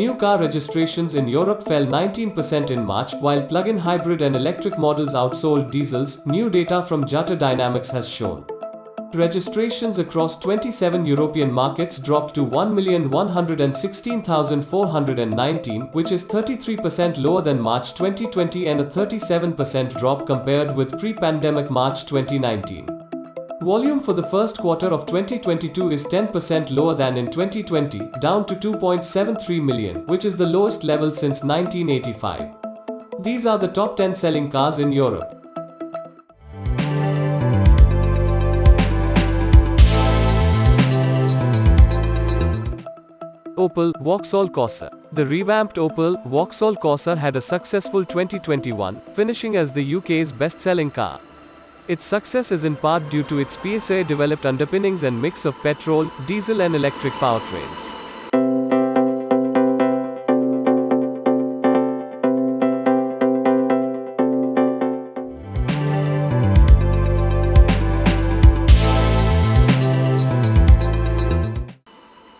new car registrations in Europe fell 19% in March, while plug-in hybrid and electric models outsold diesels, new data from Jata Dynamics has shown. Registrations across 27 European markets dropped to 1,116,419, which is 33% lower than March 2020 and a 37% drop compared with pre-pandemic March 2019. Volume for the first quarter of 2022 is 10% lower than in 2020, down to 2.73 million, which is the lowest level since 1985. These are the top 10 selling cars in Europe. Opel Vauxhall Corsa. The revamped Opel Vauxhall Corsa had a successful 2021, finishing as the UK's best-selling car. Its success is in part due to its PSA-developed underpinnings and mix of petrol, diesel and electric powertrains.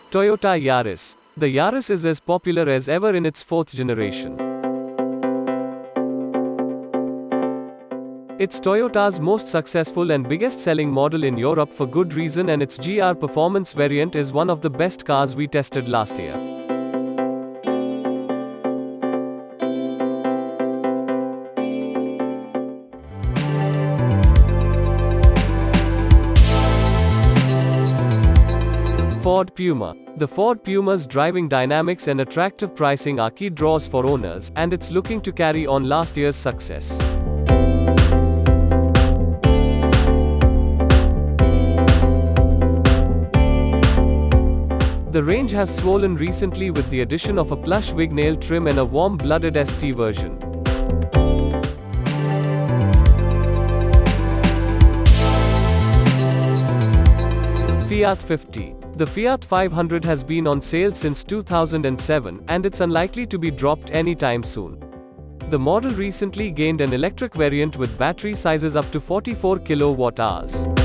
Toyota Yaris. The Yaris is as popular as ever in its fourth generation. It's Toyota's most successful and biggest-selling model in Europe for good reason, and its GR Performance variant is one of the best cars we tested last year. Ford Puma. The Ford Puma's driving dynamics and attractive pricing are key draws for owners, and it's looking to carry on last year's success. The range has swollen recently with the addition of a plush wingnail trim and a warm-blooded ST version. Fiat 50. The Fiat 500 has been on sale since 2007, and it's unlikely to be dropped anytime soon. The model recently gained an electric variant with battery sizes up to 44 kWh.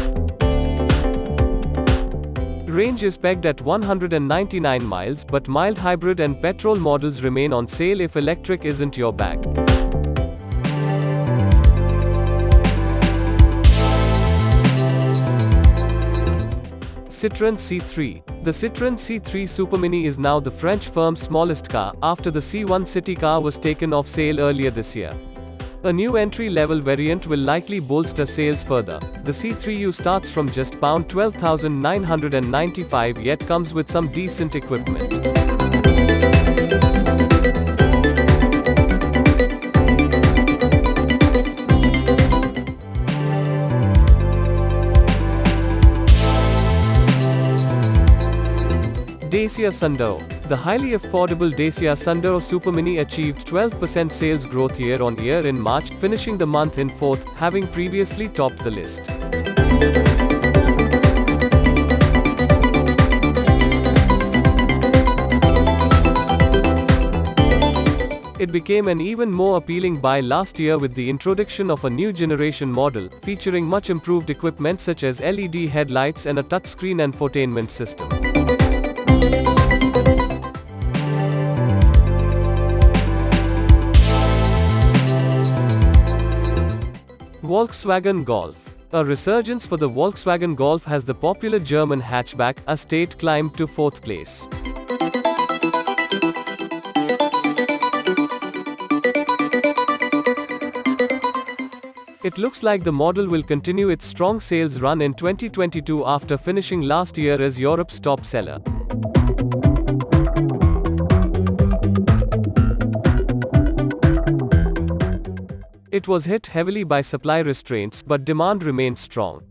Range is pegged at 199 miles, but mild hybrid and petrol models remain on sale if electric isn't your bag. Citroën C3. The Citroën C3 Supermini is now the French firm's smallest car, after the C1 city car was taken off sale earlier this year. A new entry-level variant will likely bolster sales further. The C3U starts from just £12,995 yet comes with some decent equipment. Dacia Sandero. The highly affordable Dacia Sandero Supermini achieved 12% sales growth year-on-year in March, finishing the month in fourth, having previously topped the list. It became an even more appealing buy last year with the introduction of a new generation model, featuring much improved equipment such as LED headlights and a touchscreen infotainment system. Volkswagen Golf. A resurgence for the Volkswagen Golf has the popular German hatchback, Estate climbed to fourth place. It looks like the model will continue its strong sales run in 2022 after finishing last year as Europe's top seller. It was hit heavily by supply restraints, but demand remained strong.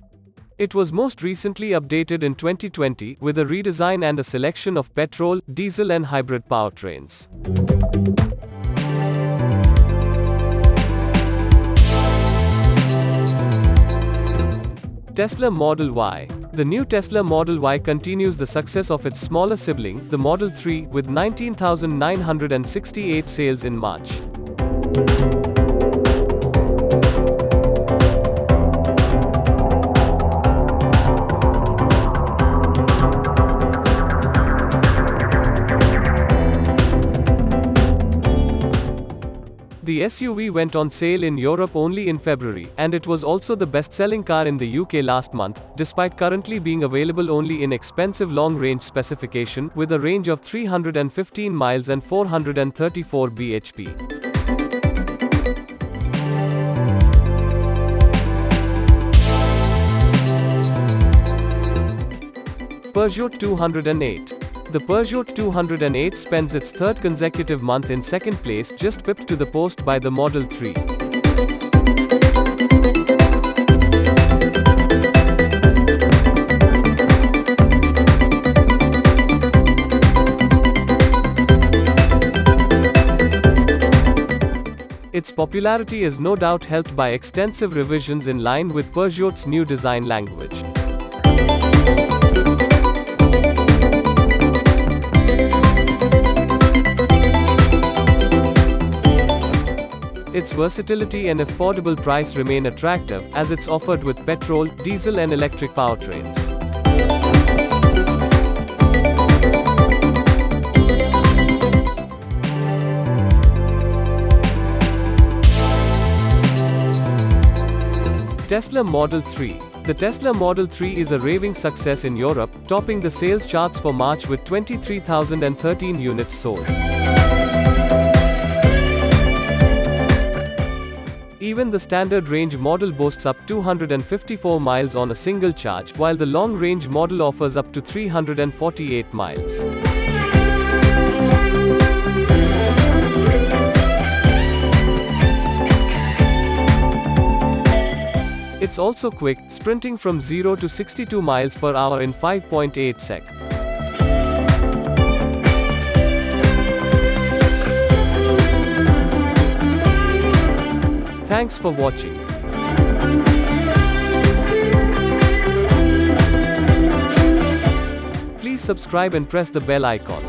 It was most recently updated in 2020 with a redesign and a selection of petrol, diesel and hybrid powertrains. Tesla Model Y. The new Tesla Model Y continues the success of its smaller sibling, the Model 3, with 19,968 sales in March. SUV went on sale in Europe only in February, and it was also the best-selling car in the UK last month, despite currently being available only in expensive long-range specification, with a range of 315 miles and 434 bhp. Peugeot 208. The Peugeot 208 spends its third consecutive month in second place, just pipped to the post by the Model 3. Its popularity is no doubt helped by extensive revisions in line with Peugeot's new design language. Its versatility and affordable price remain attractive, as it's offered with petrol, diesel and electric powertrains. Tesla Model 3. The Tesla Model 3 is a raving success in Europe, topping the sales charts for March with 23,013 units sold. Even the standard range model boasts up 254 miles on a single charge, while the long-range model offers up to 348 miles. It's also quick, sprinting from 0 to 62 miles per hour in 5.8 seconds. Thanks for watching. Please subscribe and press the bell icon.